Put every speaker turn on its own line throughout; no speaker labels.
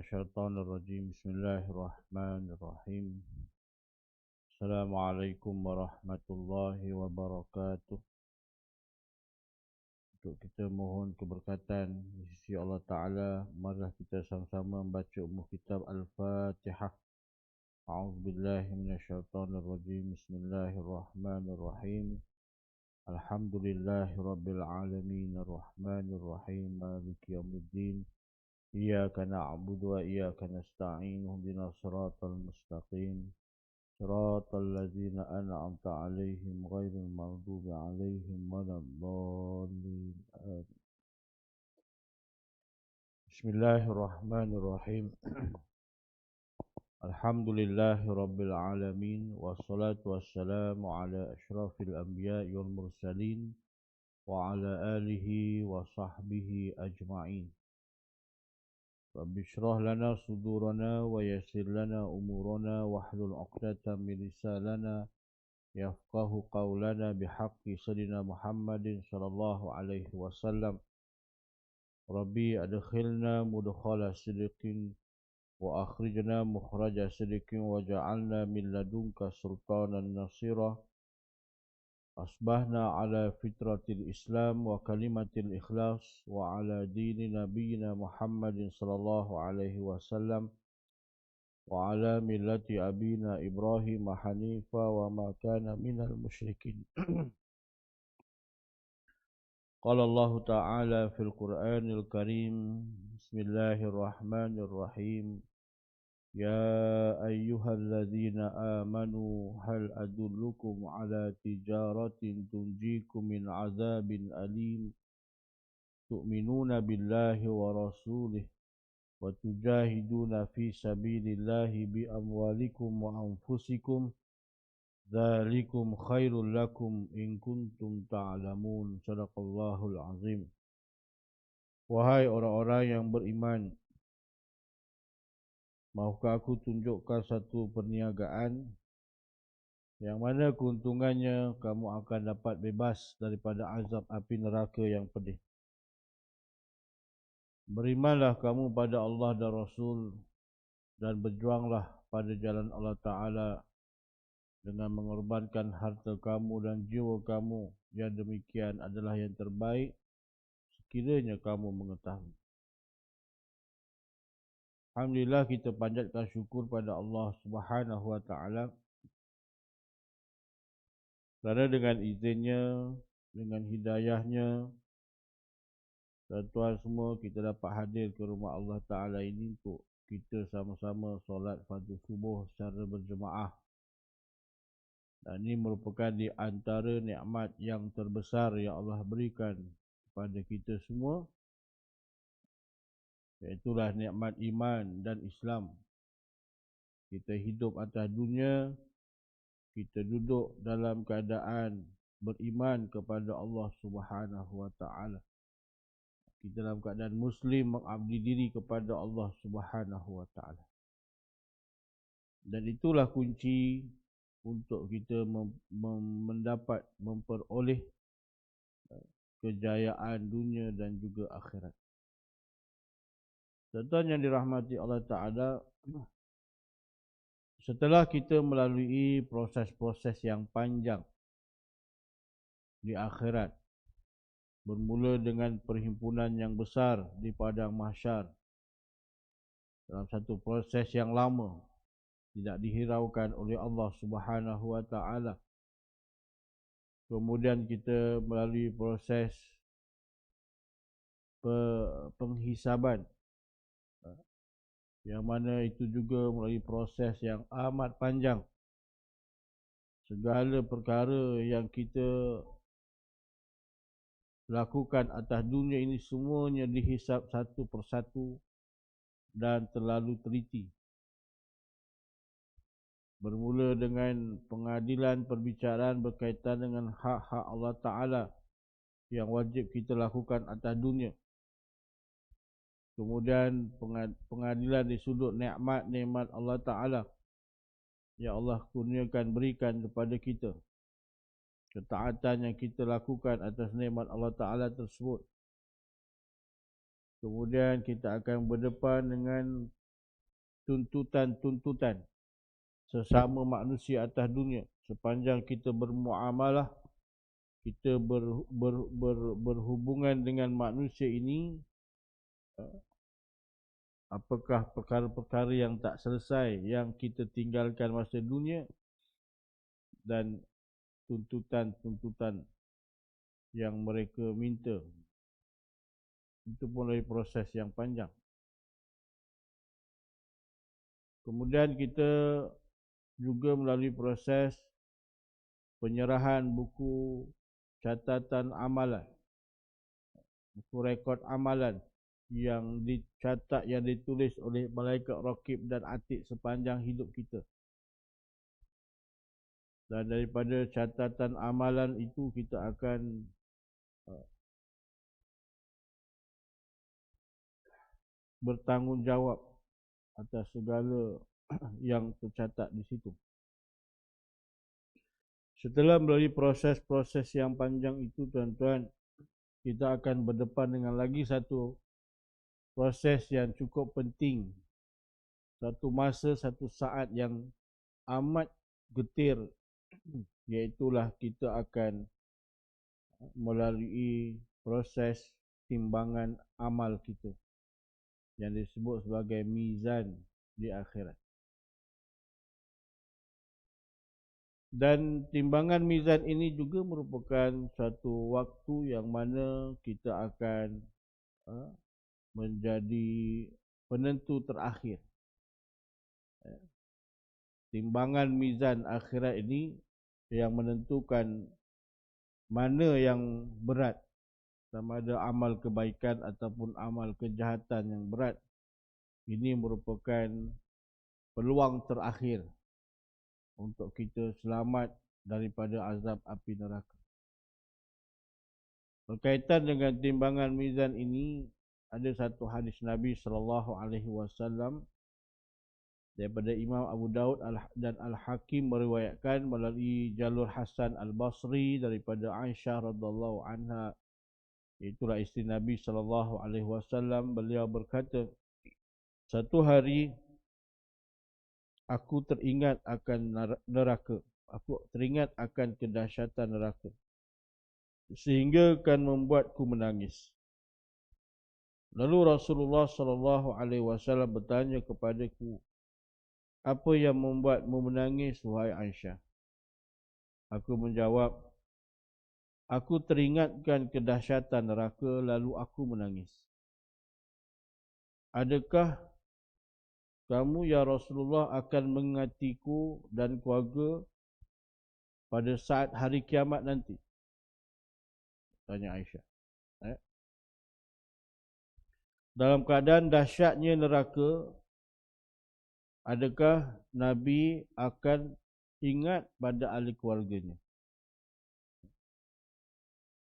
الشيطان الرجيم بسم الله الرحمن الرحيم السلام عليكم ورحمة الله وبركاته. Untuk kita mohon keberkatan di sisi Allah Ta'ala, marilah kita sama-sama membaca umuh kitab Al-Fatihah. A'udzubillahi minasyaitonirrajim. Bismillahirrahmanirrahim. Alhamdulillahi rabbil alamin, arrahmanir rahim, maliki yaumiddin. Iyyaka na'budu wa iyyaka nasta'in. Ihdinas siratal mustaqim. Siratal ladzina an'amta 'alaihim ghairil maghdubi 'alaihim waladdallin. Bismillahirrahmanirrahim. Alhamdulillahi rabbil alamin, wassalatu wassalamu ala asyrafil anbiya'i wal mursalin wa ala alihi wa sahbihi ajma'in. Rabbi syrah lana sudurana wa yassir lana umurana wahlul 'uqdatam min lisanina yafqahu qawlana bihaqqi sayyidina Muhammadin sallallahu alaihi wasallam. Rabbi adkhilna mudkhala sidqin wa akhrijna mukhraja sidqin waj'alna min ladunka sultanan nasira. Asbahna ala fitratil Islam wa kalimatil ikhlas wa ala dini nabiyina Muhammadin sallallahu alaihi wasallam wa ala millati abina Ibrahim hanifa wa ma kana minal musyrikin. Qala Allah Ta'ala fil Qur'anil Karim. Bismillahirrahmanirrahim. يا أيها الذين آمنوا هل أدلكم على تجارة تنجيكم من عذاب أليم تؤمنون بالله ورسوله وتجاهدون في سبيل الله بأموالكم وأنفسكم ذلكم خير لكم إن كنتم تعلمون. صدق الله العظيم. Wahai orang-orang yang beriman, maukah aku tunjukkan satu perniagaan yang mana keuntungannya kamu akan dapat bebas daripada azab api neraka yang pedih. Berimanlah kamu pada Allah dan Rasul dan berjuanglah pada jalan Allah Ta'ala dengan mengorbankan harta kamu dan jiwa kamu. Yang demikian adalah yang terbaik sekiranya kamu mengetahui. Alhamdulillah, kita panjatkan syukur pada Allah Subhanahu wa Ta'ala kerana dengan izinnya, dengan hidayahnya, tuan-tuan semua kita dapat hadir ke rumah Allah Ta'ala ini untuk kita sama-sama solat fardu subuh secara berjemaah. Dan ini merupakan di antara nikmat yang terbesar yang Allah berikan kepada kita semua, iaitulah nikmat iman dan Islam. Kita hidup atas dunia, kita duduk dalam keadaan beriman kepada Allah Subhanahu wa Ta'ala. Kita dalam keadaan Muslim mengabdi diri kepada Allah Subhanahu wa Ta'ala. Dan itulah kunci untuk kita memperoleh kejayaan dunia dan juga akhirat. Tuan-tuan yang dirahmati Allah Ta'ala, setelah kita melalui proses-proses yang panjang di akhirat, bermula dengan perhimpunan yang besar di padang mahsyar, dalam satu proses yang lama, tidak dihiraukan oleh Allah Subhanahu wa Ta'ala. Kemudian kita melalui proses penghisaban, yang mana itu juga melalui proses yang amat panjang. Segala perkara yang kita lakukan atas dunia ini semuanya dihisap satu persatu dan terlalu teliti. Bermula dengan pengadilan perbicaraan berkaitan dengan hak-hak Allah Ta'ala yang wajib kita lakukan atas dunia. Kemudian pengadilan di sudut nikmat-nikmat Allah Ta'ala yang Allah kurniakan, berikan kepada kita. Ketaatan yang kita lakukan atas nikmat Allah Ta'ala tersebut. Kemudian kita akan berdepan dengan tuntutan-tuntutan sesama manusia atas dunia. Sepanjang kita bermuamalah, kita berhubungan dengan manusia ini, apakah perkara-perkara yang tak selesai yang kita tinggalkan masa dunia, dan tuntutan-tuntutan yang mereka minta. Itu pun dari proses yang panjang. Kemudian kita juga melalui proses penyerahan buku catatan amalan, buku rekod amalan yang dicatat, yang ditulis oleh malaikat raqib dan atid sepanjang hidup kita. Dan daripada catatan amalan itu kita akan bertanggungjawab atas segala yang tercatat di situ. Setelah melalui proses-proses yang panjang itu, tuan-tuan, kita akan berdepan dengan lagi satu proses yang cukup penting. Satu masa, satu saat yang amat getir, iaitulah kita akan melalui proses timbangan amal kita yang disebut sebagai mizan di akhirat. Dan timbangan mizan ini juga merupakan satu waktu yang mana kita akan menjadi penentu terakhir. Timbangan mizan akhirat ini yang menentukan mana yang berat, sama ada amal kebaikan ataupun amal kejahatan yang berat. Ini merupakan peluang terakhir untuk kita selamat daripada azab api neraka. Berkaitan dengan timbangan mizan ini, ada satu hadis Nabi SAW daripada Imam Abu Daud dan Al-Hakim meriwayatkan melalui jalur Hasan Al-Basri daripada Aisyah radhiyallahu anha, itulah isteri Nabi SAW. Beliau berkata, satu hari aku teringat akan neraka. Aku teringat akan kedahsyatan neraka, sehingga akan membuatku menangis. Lalu Rasulullah SAW bertanya kepadaku, apa yang membuatmu menangis, wahai Aisyah? Aku menjawab, aku teringatkan kedahsyatan neraka, lalu aku menangis. Adakah kamu ya Rasulullah akan mengingatiku dan keluarga pada saat hari kiamat nanti? Tanya Aisyah. Dalam keadaan dahsyatnya neraka, adakah Nabi akan ingat pada ahli keluarganya?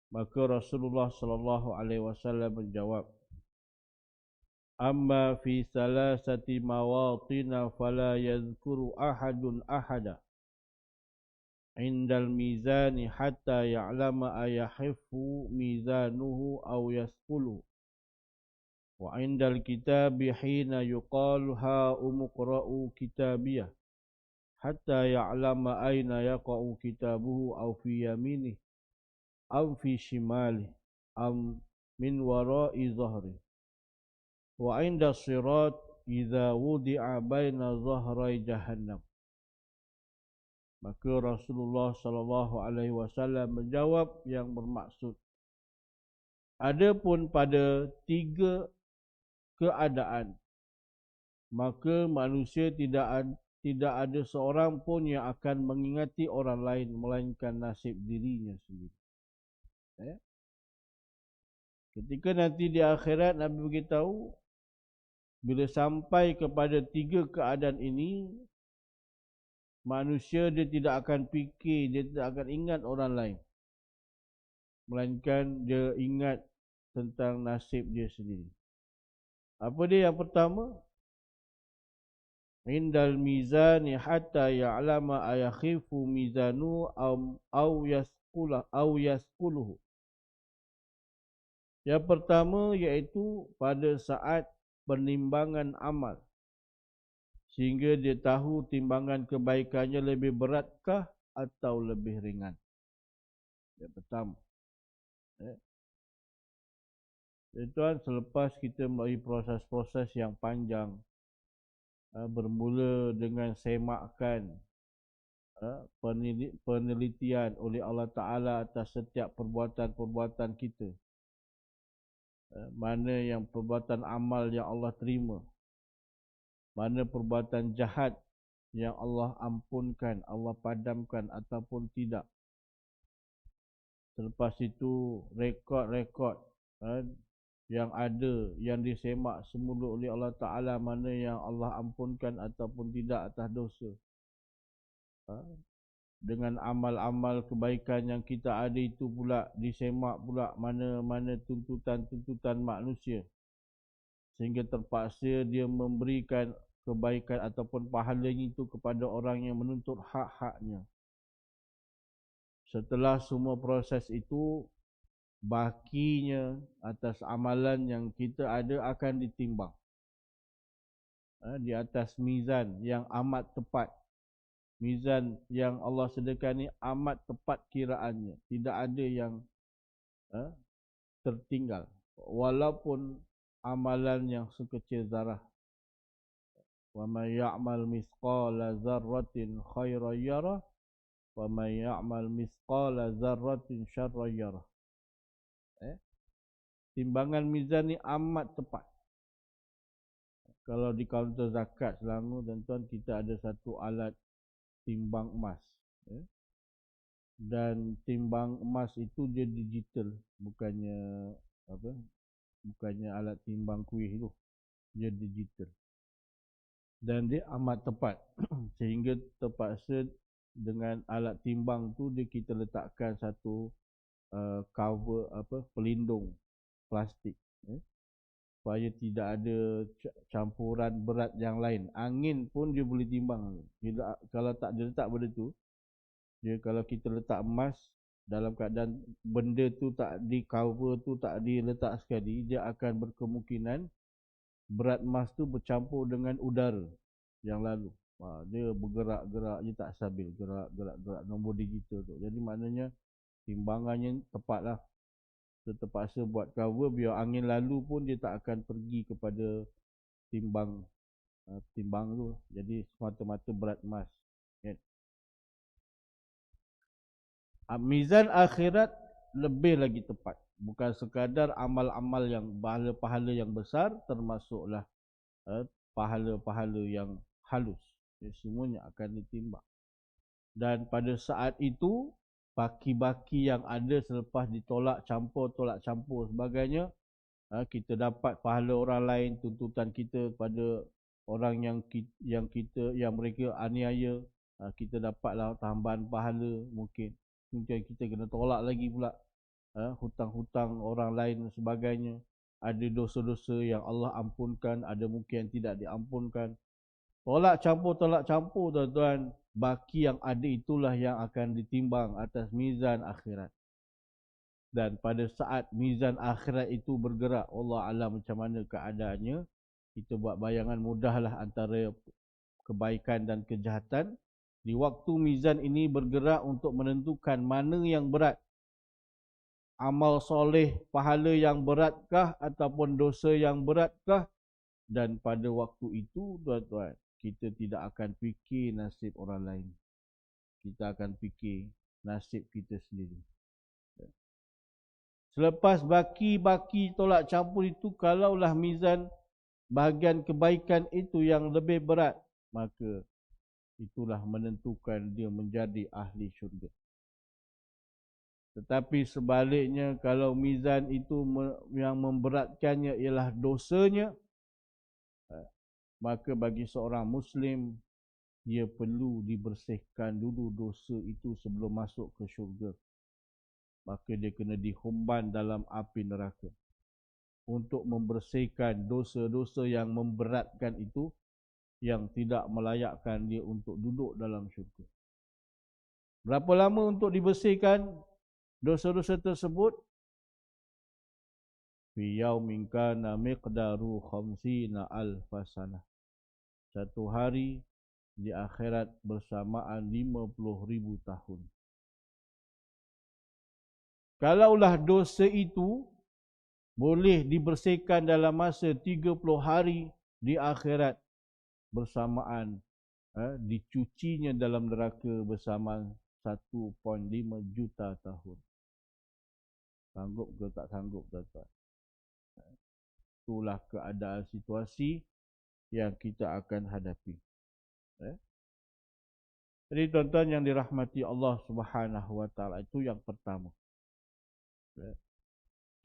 Maka Rasulullah SAW menjawab, amma fi salasati mawatina fala yadhkuru ahadun ahada indal mizani hatta ya'lama ayahifu mizanuhu aw yasqulu wa indal kitabi hina yuqalu ha umqra'u kitabiyah hatta ya'lama aina yaqa'u kitabuhu aw fi yaminih aw fi shimalih am min wara'i zahri wa inda sirat idza wudi'a baina zahrai jahannam. Maka Rasulullah SAW menjawab yang bermaksud, adapun pada tiga keadaan, maka manusia tidak ada seorang pun yang akan mengingati orang lain melainkan nasib dirinya sendiri. Ketika nanti di akhirat, Nabi beritahu, bila sampai kepada tiga keadaan ini, manusia dia tidak akan fikir, dia tidak akan ingat orang lain, melainkan dia ingat tentang nasib dia sendiri. Apa dia yang pertama? Indal mizani hatta ya'lama ayakhifu mizanu aw yasquluhu. Yang pertama iaitu pada saat penimbangan amal. sehingga dia tahu timbangan kebaikannya lebih beratkah atau lebih ringan. Yang pertama. Tuan, selepas kita melalui proses-proses yang panjang, bermula dengan semakan penelitian oleh Allah Ta'ala atas setiap perbuatan-perbuatan kita, mana yang perbuatan amal yang Allah terima, mana perbuatan jahat yang Allah ampunkan, Allah padamkan ataupun tidak. Selepas itu rekod-rekod yang ada, yang disemak semula oleh Allah Ta'ala, mana yang Allah ampunkan ataupun tidak atas dosa. Dengan amal-amal kebaikan yang kita ada itu pula disemak pula mana-mana tuntutan-tuntutan manusia, sehingga terpaksa dia memberikan kebaikan ataupun pahalanya itu kepada orang yang menuntut hak-haknya. Setelah semua proses itu, bakinya atas amalan yang kita ada akan ditimbang di atas mizan yang amat tepat. Mizan yang Allah sediakan ni amat tepat kiraannya, tidak ada yang tertinggal, walaupun amalan yang sekecil zarah. Wa may ya'mal mithqala dzarratin khairan yarah wa may ya'mal mithqala dzarratin syarran yarah. Timbangan mizan ni amat tepat. Kalau di kaunter zakat Selangor, tuan-tuan, kita ada satu alat timbang emas. Dan timbang emas itu dia digital, bukannya alat timbang kuih itu. Dia digital. Dan dia amat tepat. Sehingga terpaksa dengan alat timbang tu kita letakkan satu cover pelindung plastik, supaya tidak ada campuran berat yang lain. Angin pun dia boleh timbang. Kalau tak dia letak benda tu, kalau kita letak emas dalam keadaan benda tu tak di cover tu, tak diletak sekali, dia akan berkemungkinan berat emas tu bercampur dengan udara yang lalu. Dia bergerak-gerak, dia tak stabil, gerak-gerak nombor digital tu. Jadi maknanya timbangannya tepatlah. Dia terpaksa buat cover, biar angin lalu pun dia tak akan pergi kepada timbang tu. Jadi semata-mata berat emas. Mizan akhirat lebih lagi tepat. Bukan sekadar amal-amal yang pahala-pahala yang besar, termasuklah pahala-pahala yang halus. Semuanya akan ditimbang. Dan pada saat itu, baki-baki yang ada selepas ditolak campur sebagainya, kita dapat pahala orang lain, tuntutan kita pada orang yang mereka aniaya, kita dapatlah tambahan pahala. Mungkin kita kena tolak lagi pula hutang-hutang orang lain dan sebagainya. Ada dosa-dosa yang Allah ampunkan, ada mungkin yang tidak diampunkan. Tolak campur tuan-tuan, baki yang ada itulah yang akan ditimbang atas mizan akhirat. Dan pada saat mizan akhirat itu bergerak, Allah alam macam mana keadaannya, kita buat bayangan mudahlah antara kebaikan dan kejahatan. Di waktu mizan ini bergerak untuk menentukan mana yang berat, amal soleh, pahala yang beratkah ataupun dosa yang beratkah. Dan pada waktu itu, tuan-tuan, kita tidak akan fikir nasib orang lain. Kita akan fikir nasib kita sendiri. Selepas baki-baki tolak campur itu, kalaulah mizan bahagian kebaikan itu yang lebih berat, maka itulah menentukan dia menjadi ahli syurga. Tetapi sebaliknya, kalau mizan itu yang memberatkannya ialah dosanya, maka bagi seorang Muslim, dia perlu dibersihkan dulu dosa itu sebelum masuk ke syurga. Maka dia kena dihumban dalam api neraka untuk membersihkan dosa-dosa yang memberatkan itu, yang tidak melayakkan dia untuk duduk dalam syurga. Berapa lama untuk dibersihkan dosa-dosa tersebut? Fi yaumin kana miqdaru 50,000 sanah. Satu hari di akhirat bersamaan 50,000 tahun. Kalaulah dosa itu boleh dibersihkan dalam masa 30 hari di akhirat bersamaan, dicucinya dalam neraka bersama 1.5 juta tahun. Sanggup ke tak sanggup, tuan-tuan? Itulah keadaan situasi yang kita akan hadapi. Jadi tuan-tuan yang dirahmati Allah Subhanahu Wa Taala, itu yang pertama.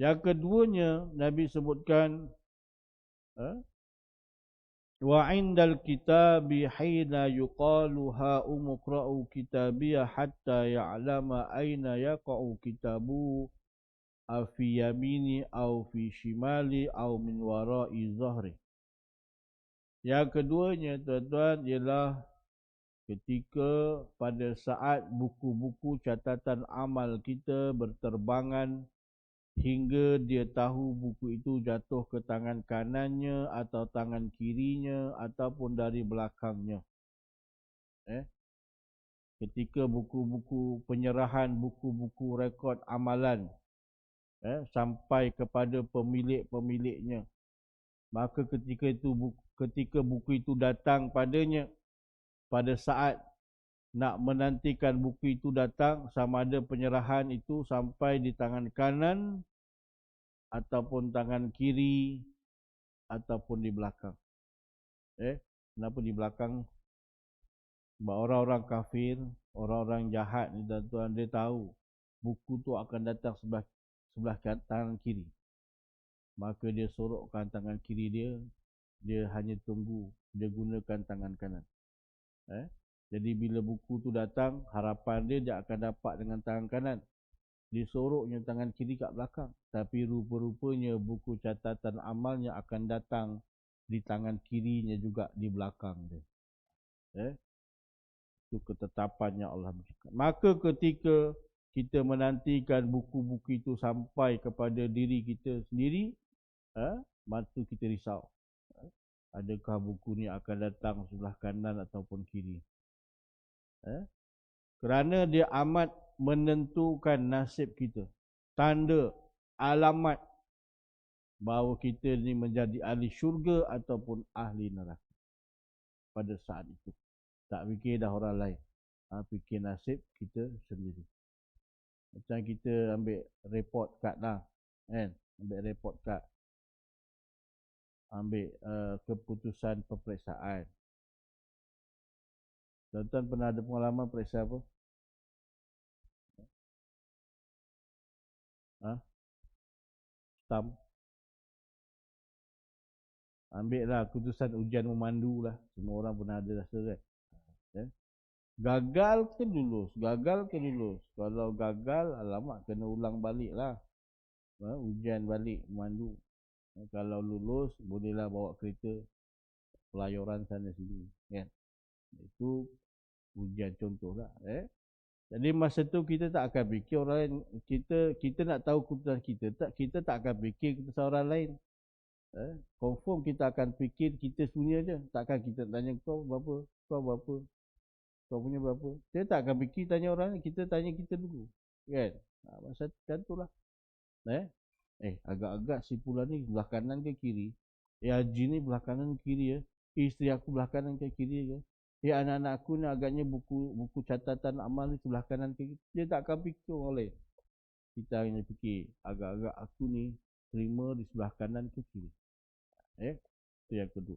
Yang keduanya Nabi sebutkan, wa indal kitabi hina yuqalu ha umqra'u kitabiyya hatta ya'lama aina yaqa'u kitabu fi yamini au fi shimali au min wara'i zahri. Yang keduanya tuan-tuan ialah ketika pada saat buku-buku catatan amal kita berterbangan hingga dia tahu buku itu jatuh ke tangan kanannya atau tangan kirinya ataupun dari belakangnya. Ketika buku-buku penyerahan, buku-buku rekod amalan sampai kepada pemilik-pemiliknya, maka ketika buku itu datang padanya, pada saat nak menantikan buku itu datang, sama ada penyerahan itu sampai di tangan kanan ataupun tangan kiri ataupun di belakang. Kenapa di belakang? Sebab orang-orang kafir, orang-orang jahat ni tuan-tuan, dia tahu buku tu akan datang sebelah tangan kiri. Maka dia sorokkan tangan kiri dia hanya tunggu, dia gunakan tangan kanan. Jadi bila buku tu datang, harapan dia akan dapat dengan tangan kanan. Disoroknya tangan kiri kat belakang. Tapi rupa-rupanya buku catatan amalnya akan datang di tangan kirinya juga di belakang dia. Itu ketetapannya Allah berikan. Maka ketika kita menantikan buku-buku itu sampai kepada diri kita sendiri, maka kita risau. Adakah buku ni akan datang sebelah kanan ataupun kiri? Kerana dia amat menentukan nasib kita. Tanda, alamat bahawa kita ni menjadi ahli syurga ataupun ahli neraka pada saat itu. Tak fikir dah orang lain, fikir nasib kita sendiri. Macam kita ambil report card lah, kan? Ambil report card, ambil keputusan peperiksaan. Tuan-tuan pernah ada pengalaman periksa apa? Stamp. Ambil lah keputusan ujian memandu lah. Semua orang pernah ada rasa kan? Gagal ke lulus? Gagal ke lulus? Kalau gagal, alamak, kena ulang balik lah. Ujian balik memandu. Kalau lulus, bolehlah bawa kereta pelayaran sana sini, kan? Itu ujian contoh lah. Jadi masa tu kita tak akan fikir orang lain. Kita nak tahu keputusan kita tak akan fikir keputusan orang lain. Confirm kita akan fikir kita punya je. Takkan kita tanya kau berapa, kau berapa, kau punya berapa. Kita tak akan fikir tanya orang lain. Kita tanya kita dulu, kan? Masa tu lah. Agak-agak si pula ni belah kanan ke kiri? Haji ni belah kanan ke kiri ya? Isteri aku belah kanan ke kiri ke? Anak-anak aku ni agaknya buku catatan amal ni sebelah kanan ke kiri. Dia tak akan fikir orang lain. Kita hanya fikir agak-agak aku ni terima di sebelah kanan ke kiri. Itu yang kedua.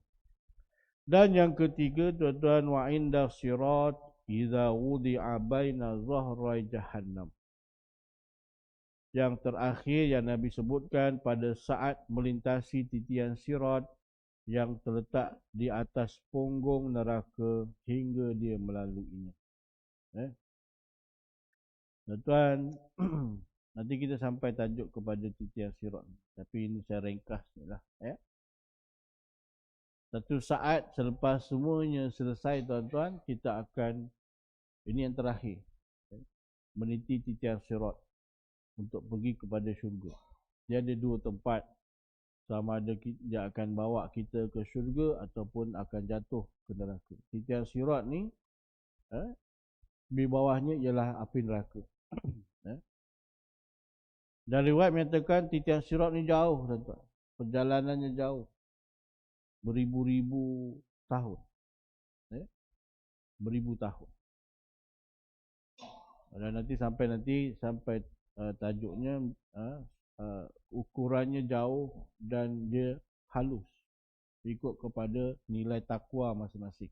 Dan yang ketiga, tuan-tuan, wa inda sirat idza wudi'a baina zahrai jahannam. Yang terakhir yang Nabi sebutkan, pada saat melintasi titian sirat yang terletak di atas punggung neraka hingga dia melaluinya. Tuan-tuan, nanti kita sampai tajuk kepada titian sirat, tapi ini saya ringkas ni lah. Satu saat selepas semuanya selesai, tuan-tuan, kita akan, ini yang terakhir, meniti titian sirat untuk pergi kepada syurga. Dia ada dua tempat. sama ada dia akan bawa kita ke syurga ataupun akan jatuh ke neraka. Titian sirat ni di bawahnya ialah api neraka. Dan riwayat menyatakan titian sirat ni jauh, tuan-tuan. Perjalanannya jauh, beribu-ribu tahun, beribu tahun. Dan nanti sampai tajuknya ukurannya jauh dan dia halus ikut kepada nilai takwa masing-masing.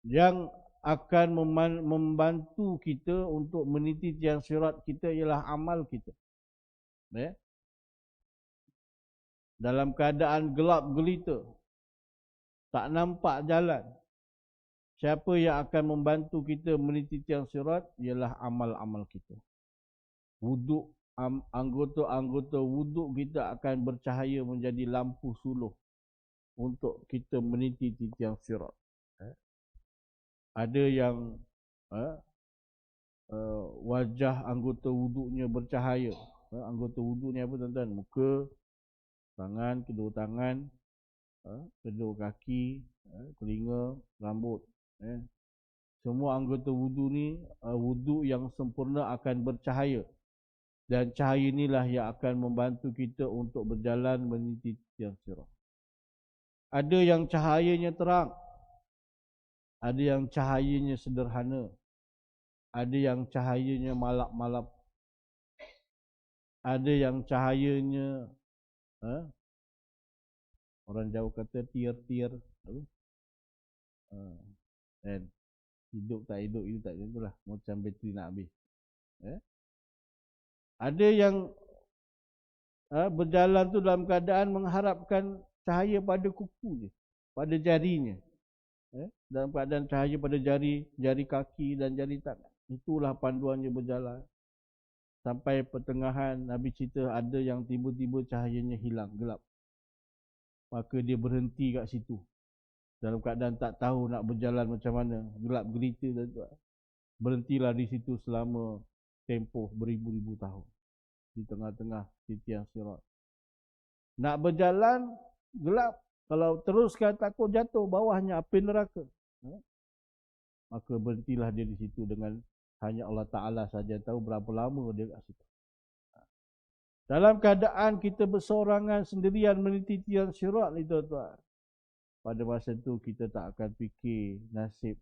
Yang akan membantu kita untuk meniti tiang sirat kita ialah amal kita. Dalam keadaan gelap gelita, tak nampak jalan, siapa yang akan membantu kita meniti tiang sirat ialah amal-amal kita. Wuduk, anggota-anggota wuduk kita akan bercahaya menjadi lampu suluh untuk kita meniti tiang sirat. Ada yang wajah anggota wuduknya bercahaya. Anggota wuduk ni apa, tuan-tuan? Muka, tangan, kedua tangan, kedua kaki, telinga, rambut. Semua anggota wuduk ni, wuduk yang sempurna akan bercahaya. Dan cahaya inilah yang akan membantu kita untuk berjalan meniti tiang sirat. Ada yang cahayanya terang, ada yang cahayanya sederhana, ada yang cahayanya malap-malap, ada yang cahayanya orang Jawa kata tier-tier, kan? Hidup tak hidup, itu tak itulah, macam bateri nak habis. Ada yang berjalan tu dalam keadaan mengharapkan cahaya pada kuku je, pada jarinya. Dalam keadaan cahaya pada jari kaki dan jari tangan. Itulah panduannya berjalan. Sampai pertengahan Nabi cerita ada yang tiba-tiba cahayanya hilang, gelap. Maka dia berhenti kat situ. Dalam keadaan tak tahu nak berjalan macam mana, gelap gelita, tuan-tuan. Berhentilah di situ selama tempoh beribu-ribu tahun. Di tengah-tengah titian sirat. Nak berjalan gelap. Kalau teruskan takut jatuh, bawahnya api neraka. Maka berhentilah dia di situ dengan hanya Allah Ta'ala saja tahu berapa lama dia kat situ. Dalam keadaan kita bersorangan sendirian meniti tiang sirat ni, tuan-tuan, pada masa tu kita tak akan fikir nasib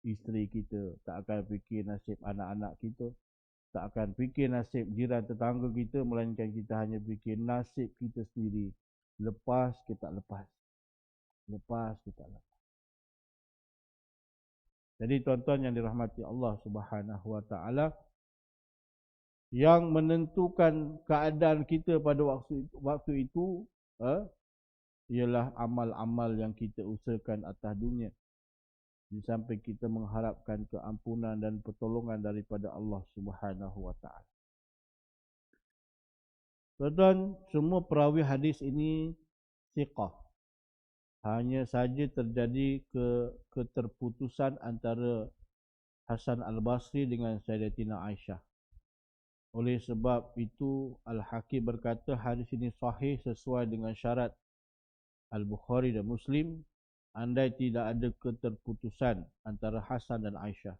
isteri kita, tak akan fikir nasib anak-anak kita, tak akan fikir nasib jiran tetangga kita, melainkan kita hanya fikir nasib kita sendiri. Lepas ke tak lepas. Lepas ke tak lepas. Jadi tuan-tuan yang dirahmati Allah Subhanahu Wa Ta'ala, yang menentukan keadaan kita pada waktu itu ialah amal-amal yang kita usahakan atas dunia. Di samping kita mengharapkan keampunan dan pertolongan daripada Allah Subhanahu Wa Ta'ala. Tuan-tuan, semua perawi hadis ini thiqah. Hanya saja terjadi keterputusan antara Hasan Al-Basri dengan Sayyidatina Aisyah. Oleh sebab itu, Al-Hakim berkata hadis ini sahih sesuai dengan syarat Al-Bukhari dan Muslim, andai tidak ada keterputusan antara Hasan dan Aisyah.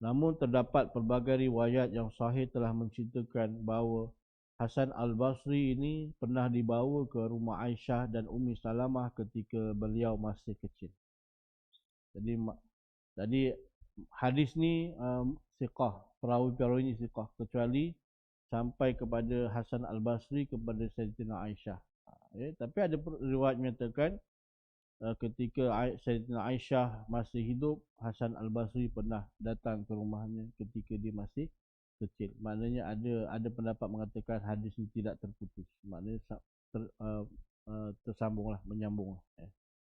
Namun terdapat pelbagai riwayat yang sahih telah menceritakan bahawa Hasan Al-Basri ini pernah dibawa ke rumah Aisyah dan Ummi Salamah ketika beliau masih kecil. Jadi hadis ni siqah, perawi-perawi ini siqah, kecuali sampai kepada Hasan Al-Basri kepada Sayyidatina Aisyah. Tapi ada riwayat menyatakan ketika Sayyidatina Aisyah masih hidup, Hasan Al-Basri pernah datang ke rumahnya ketika dia masih kecil. Maknanya ada pendapat mengatakan hadis ini tidak terputus. Maknanya tersambunglah, menyambunglah.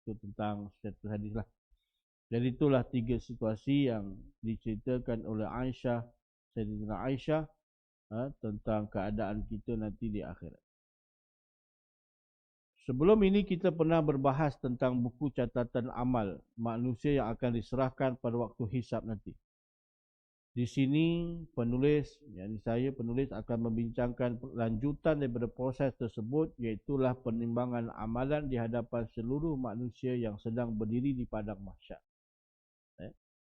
Itu tentang status hadis lah. Jadi itulah 3 situasi yang diceritakan oleh Aisyah, Sayyidatina Aisyah, tentang keadaan kita nanti di akhirat. Sebelum ini kita pernah berbahas tentang buku catatan amal manusia yang akan diserahkan pada waktu hisab nanti. Di sini penulis, saya penulis akan membincangkan lanjutan daripada proses tersebut, iaitulah penimbangan amalan di hadapan seluruh manusia yang sedang berdiri di padang mahsyar.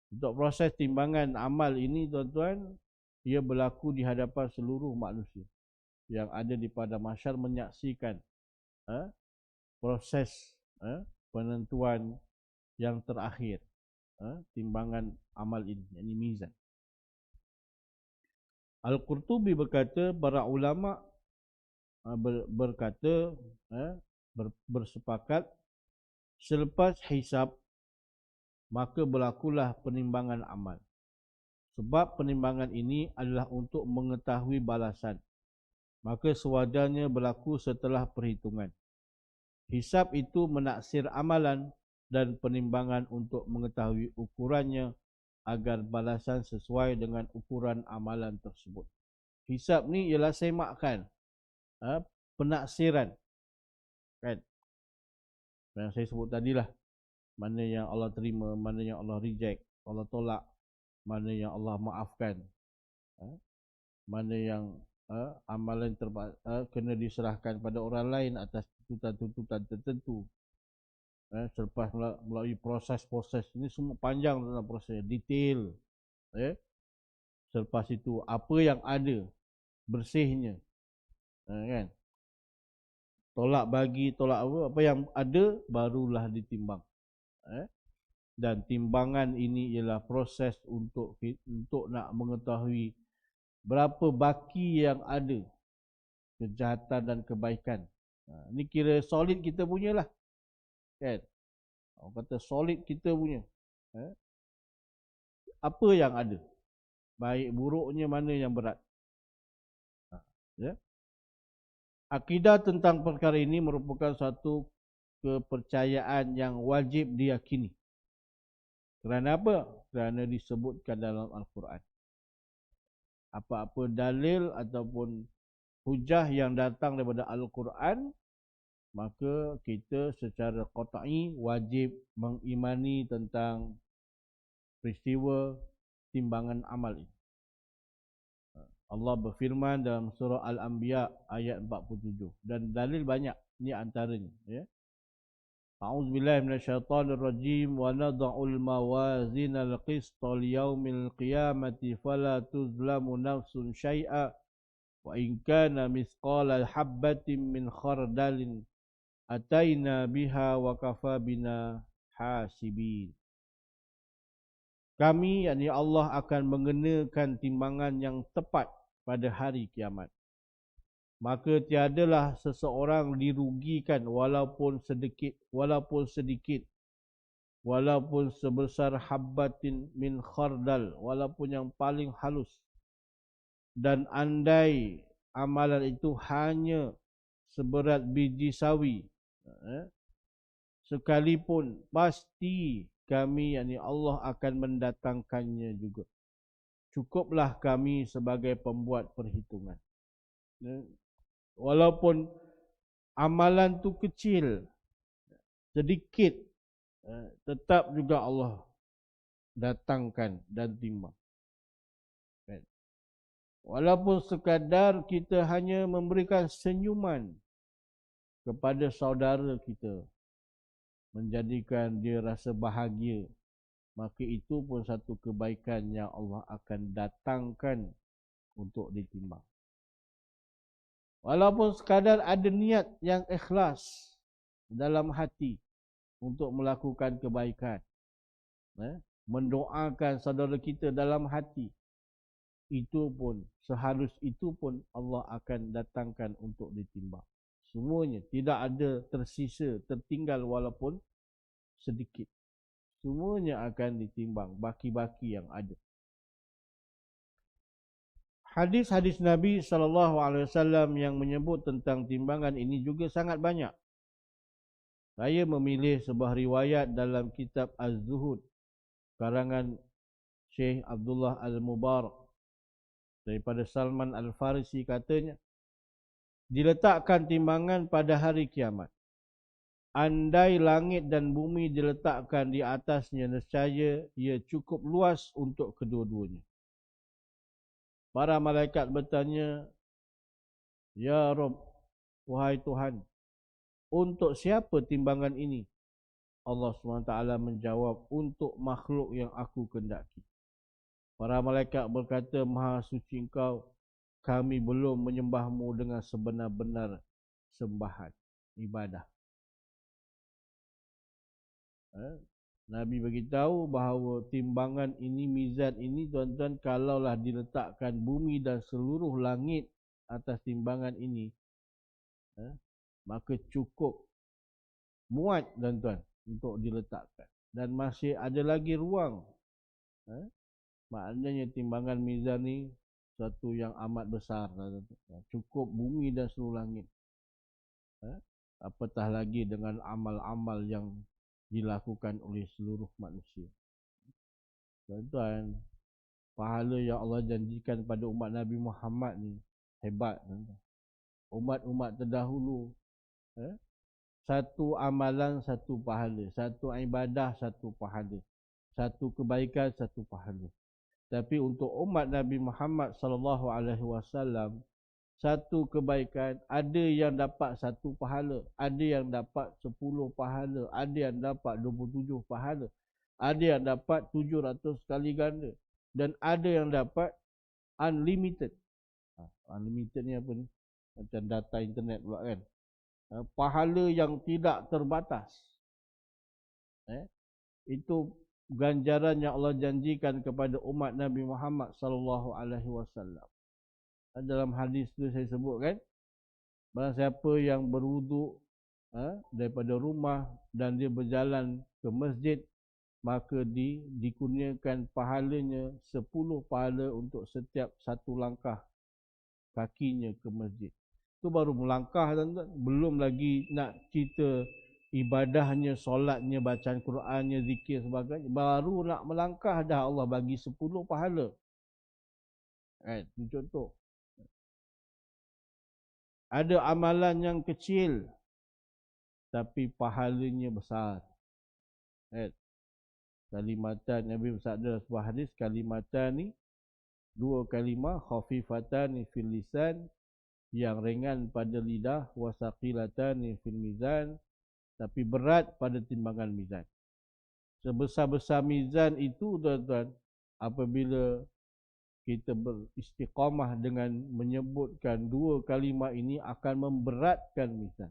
Untuk proses timbangan amal ini, tuan-tuan, ia berlaku di hadapan seluruh manusia yang ada di padang mahsyar menyaksikan proses penentuan yang terakhir, timbangan amal ini, yakni mizan. Al-Qurtubi berkata, para ulama berkata, bersepakat, selepas hisab maka berlakulah penimbangan amal. Sebab penimbangan ini adalah untuk mengetahui balasan. Maka sewajarnya berlaku setelah perhitungan. Hisab itu menaksir amalan dan penimbangan untuk mengetahui ukurannya agar balasan sesuai dengan ukuran amalan tersebut. Hisab ni ialah semakkan, penaksiran, kan? Yang saya sebut tadilah, mana yang Allah terima, mana yang Allah reject, Allah tolak, mana yang Allah maafkan, mana yang amalan kena diserahkan pada orang lain atas tuntutan-tuntutan tertentu. Selepas melalui proses-proses ini, semua panjang dalam proses, detail. Selepas itu apa yang ada, bersihnya, kan? Tolak bagi, tolak apa yang ada, barulah ditimbang. Dan timbangan ini ialah proses untuk nak mengetahui berapa baki yang ada, kejahatan dan kebaikan. Ini kira solid kita punya lah, kan? Orang kata solid kita punya, apa yang ada, baik buruknya, mana yang berat. Akidah tentang perkara ini merupakan satu kepercayaan yang wajib diyakini. Kerana apa? Kerana disebutkan dalam Al-Quran. Apa-apa dalil ataupun hujah yang datang daripada Al-Quran, maka kita secara qat'i wajib mengimani tentang peristiwa timbangan amal ini. Allah berfirman dalam surah Al-Anbiya ayat 47, dan dalil banyak, ini antaranya, ya. A'udzubillahi minasyaitonir rajim, wa nad'ul mawazinal qista liyaumil qiyamati fala tuzlamu nafsun syai'a wa in kana mithqala habbatin min khardalin ataina biha wa kafa bina hasibin. Kami, yakni Allah, akan mengenakan timbangan yang tepat pada hari kiamat. Maka tiadalah seseorang dirugikan walaupun sedikit, walaupun sebesar habbatin min khardal, walaupun yang paling halus. Dan andai amalan itu hanya seberat biji sawi, sekalipun pasti kami, yakni Allah, akan mendatangkannya juga. Cukuplah kami sebagai pembuat perhitungan. Walaupun amalan tu kecil, sedikit, tetap juga Allah datangkan dan timbang. Walaupun sekadar kita hanya memberikan senyuman kepada saudara kita, menjadikan dia rasa bahagia, maka itu pun satu kebaikan yang Allah akan datangkan untuk ditimbang. Walaupun sekadar ada niat yang ikhlas dalam hati untuk melakukan kebaikan, mendoakan saudara kita dalam hati, itu pun, sehalus itu pun Allah akan datangkan untuk ditimbang. Semuanya, tidak ada tersisa, tertinggal walaupun sedikit. Semuanya akan ditimbang, baki-baki yang ada. Hadis-hadis Nabi SAW yang menyebut tentang timbangan ini juga sangat banyak. Saya memilih sebuah riwayat dalam kitab Az-Zuhud, karangan Syekh Abdullah Al-Mubarak, daripada Salman Al-Farisi, katanya, diletakkan timbangan pada hari kiamat. Andai langit dan bumi diletakkan di atasnya, nescaya ia cukup luas untuk kedua-duanya. Para malaikat bertanya, Ya Rabb, wahai Tuhan, untuk siapa timbangan ini? Allah SWT menjawab, untuk makhluk yang aku kendaki. Para malaikat berkata, Maha suci Engkau, kami belum menyembahmu dengan sebenar-benar sembahan, ibadah. Nabi beritahu bahawa timbangan ini, mizan ini, tuan-tuan, kalaulah diletakkan bumi dan seluruh langit atas timbangan ini, maka cukup muat, tuan-tuan, untuk diletakkan. Dan masih ada lagi ruang. Maknanya timbangan mizan ni satu yang amat besar, cukup bumi dan seluruh langit. Apatah lagi dengan amal-amal yang dilakukan oleh seluruh manusia. Tuan-tuan, pahala yang Allah janjikan pada umat Nabi Muhammad ni hebat, tuan-tuan. Umat-umat terdahulu, satu amalan satu pahala, satu ibadah satu pahala, satu kebaikan satu pahala. Tapi untuk umat Nabi Muhammad sallallahu alaihi wasallam, satu kebaikan ada yang dapat satu pahala, ada yang dapat 10 pahala, ada yang dapat 27 pahala, ada yang dapat 700 kali ganda, dan ada yang dapat unlimited. Unlimited ni apa ni? Macam data internet pula kan. Pahala yang tidak terbatas. Itu ganjaran yang Allah janjikan kepada umat Nabi Muhammad sallallahu alaihi wasallam. Dalam hadis tu saya sebut kan, barang siapa yang berwuduk daripada rumah dan dia berjalan ke masjid, maka dikurniakan pahalanya 10 pahala untuk setiap satu langkah kakinya ke masjid. Itu baru melangkah, tuan-tuan. Belum lagi nak cerita ibadahnya, solatnya, bacaan Qurannya, zikir sebagainya. Baru nak melangkah dah Allah bagi 10 pahala. Ini contoh. Ada amalan yang kecil tapi pahalanya besar. Kalimatan, Nabi bersabda sebuah hadis, kalimatan ni, 2 kalimah, khafifatan fil lisan, yang ringan pada lidah, wasaqilatan fil mizan, tapi berat pada timbangan mizan. Sebesar-besar mizan itu, tuan-tuan, apabila kita beristiqamah dengan menyebutkan 2 kalimah ini, akan memberatkan mizan.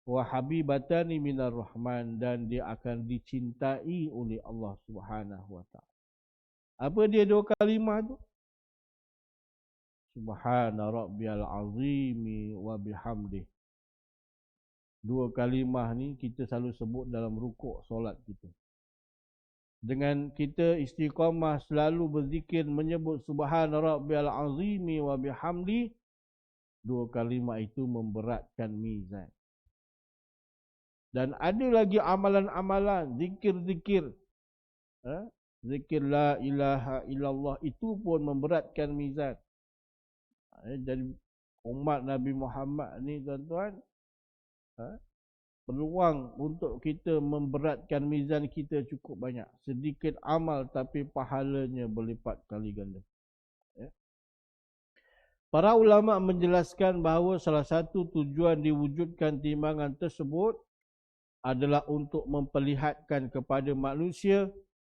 Wa habibatani minar rahman, dan dia akan dicintai oleh Allah Subhanahu wa taala. Apa dia 2 kalimah tu? Subhana rabbiyal azimi wa bihamdih. 2 kalimah ni kita selalu sebut dalam rukuk solat kita. Dengan kita istiqamah selalu berzikir menyebut subhana rabbiyal azimi wa bihamdi, 2 kalimah itu memberatkan mizan. Dan ada lagi amalan-amalan, zikir-zikir. Zikir la ilaha illallah, itu pun memberatkan mizan. Jadi umat Nabi Muhammad ni, tuan-tuan, peluang untuk kita memberatkan mizan kita cukup banyak. Sedikit amal tapi pahalanya berlipat kali ganda. Para ulama menjelaskan bahawa salah satu tujuan diwujudkan timbangan tersebut adalah untuk memperlihatkan kepada manusia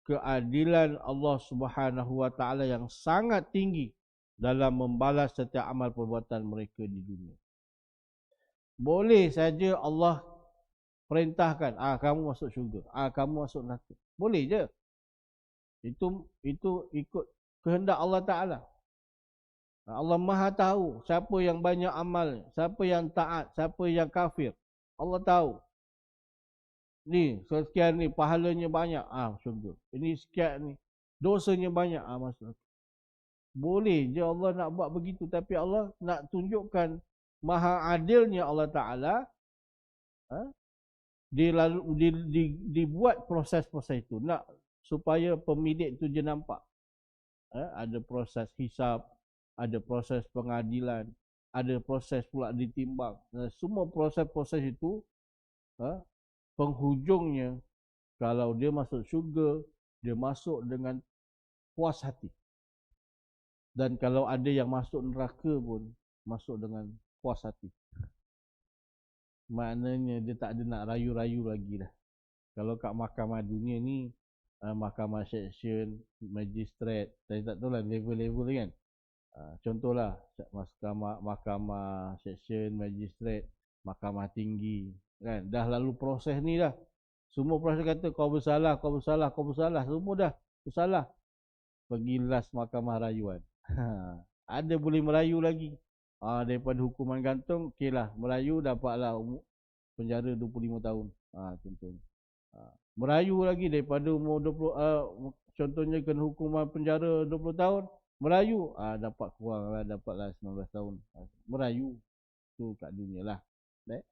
keadilan Allah Subhanahu wa taala yang sangat tinggi dalam membalas setiap amal perbuatan mereka di dunia. Boleh saja Allah perintahkan, kamu masuk syurga, kamu masuk neraka. Boleh je. Itu ikut kehendak Allah Taala. Allah Maha tahu siapa yang banyak amal, siapa yang taat, siapa yang kafir. Allah tahu. Ni sekian ni pahalanya banyak, syurga. Ini sekian ni dosanya banyak, masuk. Boleh je Allah nak buat begitu, tapi Allah nak tunjukkan maha adilnya Allah Taala. Dibuat proses-proses itu nak supaya pemilik tu je nampak. Ada proses hisab, ada proses pengadilan, ada proses pula ditimbang. Semua proses-proses itu penghujungnya, kalau dia masuk syurga, dia masuk dengan puas hati. Dan kalau ada yang masuk neraka pun masuk dengan puas hati. Maknanya dia tak ada nak rayu-rayu lagi dah. Kalau kat mahkamah dunia ni, mahkamah seksyen, magistrate, saya tak tahu lah level-level kan. Contohlah mahkamah seksyen, magistrate, mahkamah tinggi kan. Dah lalu proses ni dah. Semua proses kata kau bersalah, kau bersalah, kau bersalah. Semua dah bersalah. Pergi last mahkamah rayuan. Ada boleh merayu lagi. Daripada hukuman gantung, okey lah. Merayu dapatlah penjara 25 tahun. Contohnya. Merayu lagi daripada umur 20, contohnya kena hukuman penjara 20 tahun. Merayu, dapat kurang lah, dapatlah 19 tahun. Merayu. Tu kat dunia lah. Baik.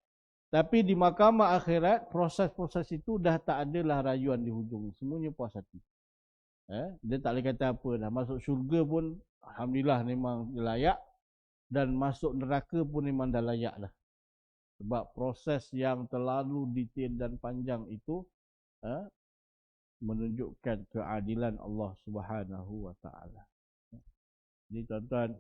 Tapi di mahkamah akhirat, proses-proses itu dah tak adalah rayuan di hujung. Semuanya puas hati. Dia tak boleh kata apa dah. Masuk syurga pun, alhamdulillah memang layak. Dan masuk neraka pun memang dah layak dah. Sebab proses yang terlalu detail dan panjang itu menunjukkan keadilan Allah Subhanahu wa taala. Jadi tuan-tuan,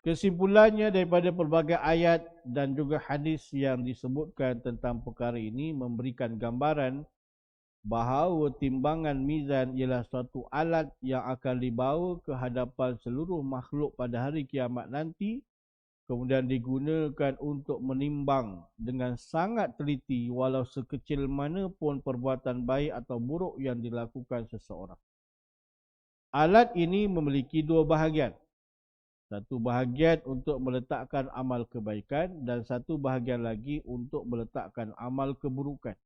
kesimpulannya daripada pelbagai ayat dan juga hadis yang disebutkan tentang perkara ini memberikan gambaran bahawa timbangan mizan ialah suatu alat yang akan dibawa ke hadapan seluruh makhluk pada hari kiamat nanti, kemudian digunakan untuk menimbang dengan sangat teliti walau sekecil mana pun perbuatan baik atau buruk yang dilakukan seseorang. Alat ini memiliki dua bahagian. Satu bahagian untuk meletakkan amal kebaikan dan satu bahagian lagi untuk meletakkan amal keburukan.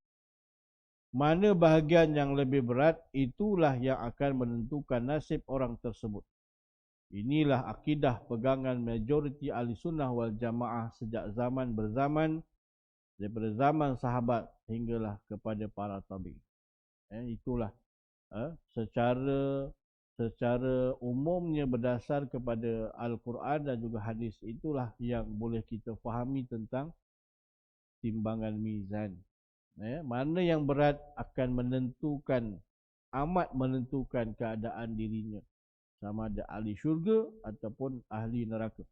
Mana bahagian yang lebih berat, itulah yang akan menentukan nasib orang tersebut. Inilah akidah pegangan majoriti ahli sunnah wal jamaah sejak zaman berzaman, daripada zaman sahabat hinggalah kepada para tabi'in. Itulah secara umumnya berdasar kepada Al-Quran dan juga hadis, itulah yang boleh kita fahami tentang timbangan mizan. Mana yang berat akan menentukan, amat menentukan keadaan dirinya, sama ada ahli syurga ataupun ahli neraka.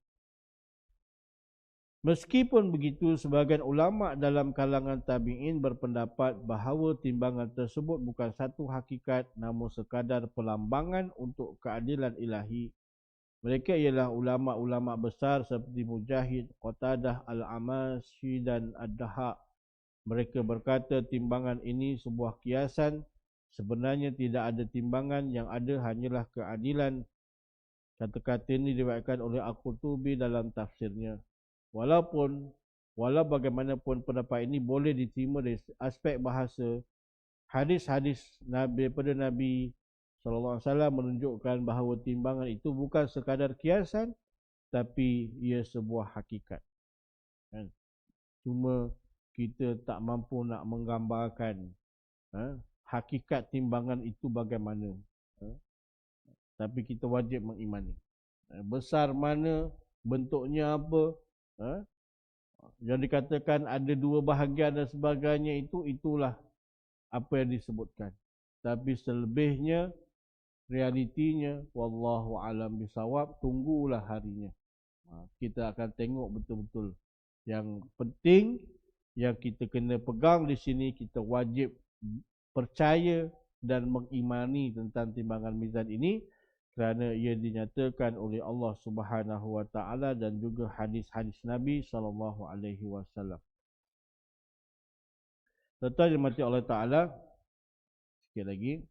Meskipun begitu, sebahagian ulama dalam kalangan tabi'in berpendapat bahawa timbangan tersebut bukan satu hakikat namun sekadar pelambangan untuk keadilan ilahi. Mereka ialah ulama-ulama besar seperti Mujahid, Qatadah, Al-Amashi dan Ad-Dahaq. Mereka berkata timbangan ini sebuah kiasan. Sebenarnya tidak ada timbangan, yang ada hanyalah keadilan. Kata-kata ini diriwayatkan oleh Al-Qurtubi dalam tafsirnya. Walau bagaimanapun pendapat ini boleh diterima dari aspek bahasa, hadis-hadis daripada Nabi SAW menunjukkan bahawa timbangan itu bukan sekadar kiasan, tapi ia sebuah hakikat. Cuma kita tak mampu nak menggambarkan hakikat timbangan itu bagaimana. Tapi kita wajib mengimani. Besar mana, bentuknya apa, yang dikatakan ada dua bahagian dan sebagainya, itulah apa yang disebutkan. Tapi selebihnya, realitinya, wallahu alam bisawab, tunggulah harinya. Kita akan tengok betul-betul. Yang penting yang kita kena pegang di sini, kita wajib percaya dan mengimani tentang timbangan mizan ini, kerana ia dinyatakan oleh Allah Subhanahu wa taala dan juga hadis-hadis Nabi sallallahu alaihi wasallam. Tuan-tuan yang dirahmati Allah taala, sikit lagi.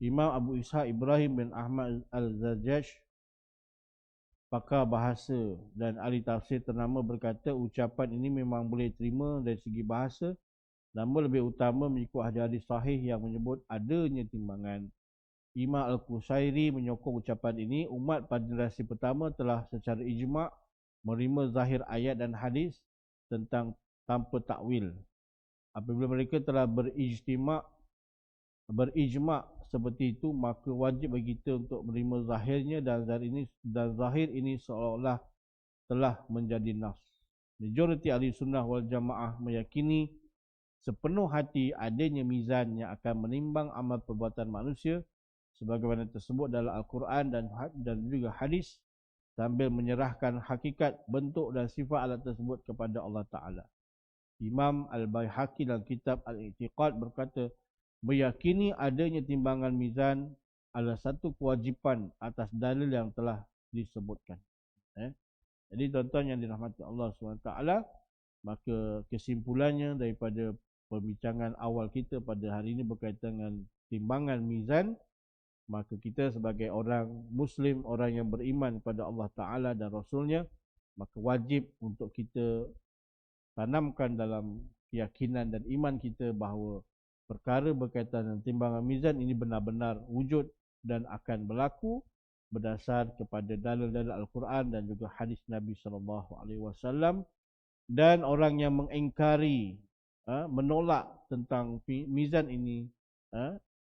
Imam Abu Ishaq Ibrahim bin Ahmad Al-Zajjaj, pakar bahasa dan ahli tafsir ternama, berkata ucapan ini memang boleh terima dari segi bahasa, namun lebih utama mengikut hadis-hadis sahih yang menyebut adanya timbangan. Imam Al-Qusairi menyokong ucapan ini. Umat pada generasi pertama telah secara ijma' menerima zahir ayat dan hadis tentang tanpa takwil. Apabila mereka telah berijma' seperti itu, maka wajib bagi kita untuk menerima zahirnya, dan zahir ini seolah-olah telah menjadi nas. Majoriti ahli sunnah wal jamaah meyakini sepenuh hati adanya mizan yang akan menimbang amal perbuatan manusia sebagaimana tersebut dalam Al-Quran dan juga hadis, sambil menyerahkan hakikat, bentuk dan sifat alat tersebut kepada Allah Ta'ala. Imam Al-Baihaqi dalam kitab Al-I'tiqad berkata, meyakini adanya timbangan mizan adalah satu kewajipan atas dalil yang telah disebutkan. Jadi tuan-tuan yang dirahmati Allah SWT, maka kesimpulannya daripada perbincangan awal kita pada hari ini berkaitan dengan timbangan mizan, maka kita sebagai orang Muslim, orang yang beriman kepada Allah Ta'ala dan Rasulnya, maka wajib untuk kita tanamkan dalam keyakinan dan iman kita bahawa perkara berkaitan dengan timbangan mizan ini benar-benar wujud dan akan berlaku berdasar kepada dalil-dalil Al-Quran dan juga hadis Nabi SAW. Dan orang yang mengingkari, menolak tentang mizan ini,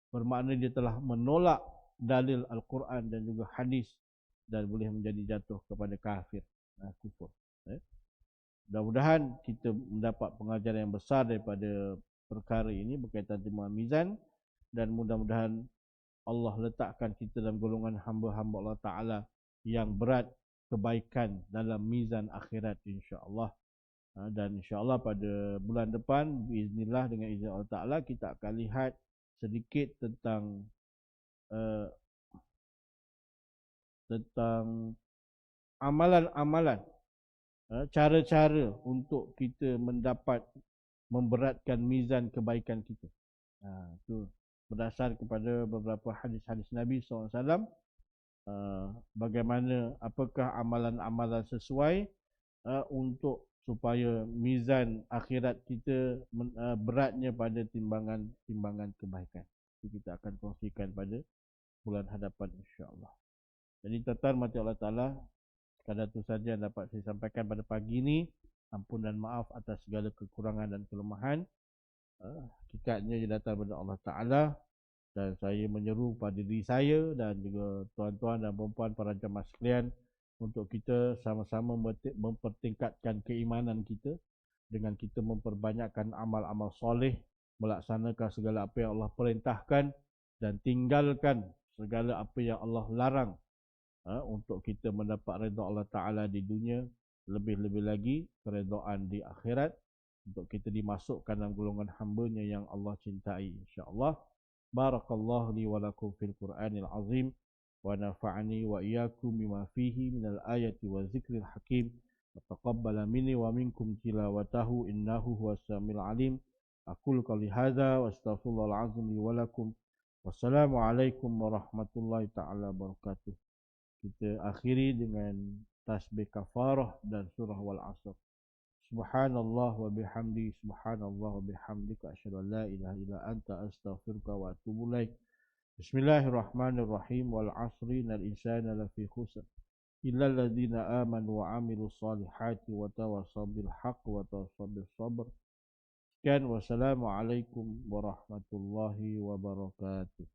bermakna dia telah menolak dalil Al-Quran dan juga hadis dan boleh menjadi jatuh kepada kafir, kufur. Mudah-mudahan kita mendapat pengajaran yang besar daripada perkara ini berkaitan dengan mizan, dan mudah-mudahan Allah letakkan kita dalam golongan hamba-hamba Allah Ta'ala yang berat kebaikan dalam mizan akhirat, insya-Allah. Dan insya-Allah pada bulan depan biiznillah dengan izin Allah Ta'ala kita akan lihat sedikit tentang amalan-amalan, cara-cara untuk kita mendapat memberatkan mizan kebaikan kita. Itu berdasar kepada beberapa hadis-hadis Nabi SAW. Bagaimana, apakah amalan-amalan sesuai untuk supaya mizan akhirat kita beratnya pada timbangan kebaikan. Itu kita akan kongsikan pada bulan hadapan, insya-Allah. Jadi tuan-tuan mati Allah Ta'ala, sekadar itu saja yang dapat saya sampaikan pada pagi ini. Ampun dan maaf atas segala kekurangan dan kelemahan. Hakikatnya ia datang daripada Allah Ta'ala, dan saya menyeru pada diri saya dan juga tuan-tuan dan puan-puan para jemaah sekalian untuk kita sama-sama mempertingkatkan keimanan kita dengan kita memperbanyakkan amal-amal soleh, melaksanakan segala apa yang Allah perintahkan dan tinggalkan segala apa yang Allah larang, untuk kita mendapat redha Allah Ta'ala di dunia, lebih-lebih lagi keredaan di akhirat, untuk kita dimasukkan dalam golongan hamba-Nya yang Allah cintai, insya-Allah. Barakallahu li wa lakum fil Qur'anil azim, wa nafa'ani wa iyyakum bima fihi minal ayati wa zikril hakim, wa taqabbala minni wa minkum tilawatahu innahu huwas samiul alim. Aqulu qouli hadza wa astaghfirullahal azim li wa lakum. Wassalamualaikum warahmatullahi taala wabarakatuh. Kita akhiri dengan tasbih kafarah dan surah wal asr. Subhanallah wa bihamdi, subhanallah wa bihamdika, asyhadu an la ilaha illa anta, astaghfiruka wa atubu ilaik. Bismillahirrahmanirrahim. Wal asri innal insana lafi khusr illa alladziina amanu wa 'amilus solihati wa tawassaw bil haqq wa tawassaw bis sabr. Sekian, wassalamualaikum warahmatullahi wabarakatuh.